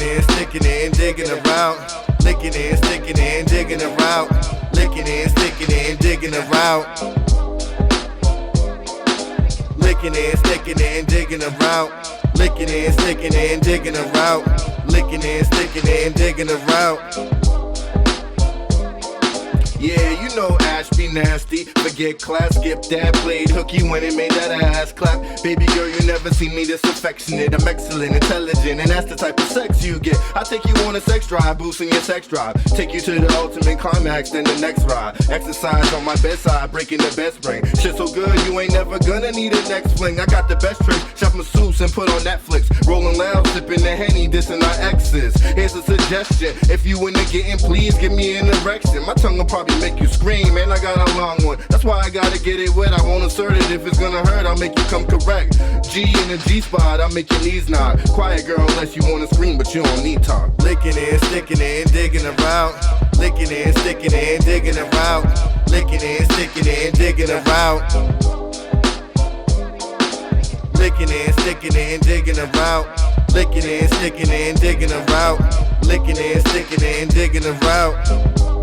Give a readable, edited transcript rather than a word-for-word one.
and sticking and digging around. Licking and sticking and digging around. Licking and sticking and digging around. Licking and sticking and digging around. Licking and sticking and digging around. Licking and sticking and digging around. Yeah, you know Ash be nasty. Forget class, skip that, played hooky when it made that ass clap. Baby girl, you never seen me this affectionate. I'm excellent, intelligent, and that's the type of sex you get. I take you on a sex drive, boosting your sex drive. Take you to the ultimate climax, then the next ride. Exercise on my bedside, breaking the best brain. Shit so good, you ain't never gonna need a next fling. I got the best trick, chef masseuse and put on Netflix. Rolling loud, sipping the Henny, dissing our exes. Here's a suggestion, if you into getting, please give me an erection. My tongue will probably make you scream, and I got a long one. That's why I gotta get it wet. I won't insert it if it's gonna hurt. I'll make you come correct. G in the G spot, I'll make your knees nod. Quiet girl, unless you wanna scream, but you don't need talk. Licking and sticking and digging around. Licking and sticking and digging around. Licking and sticking and digging around. Licking and sticking and digging around. Licking and sticking and digging around. Licking and sticking and digging around.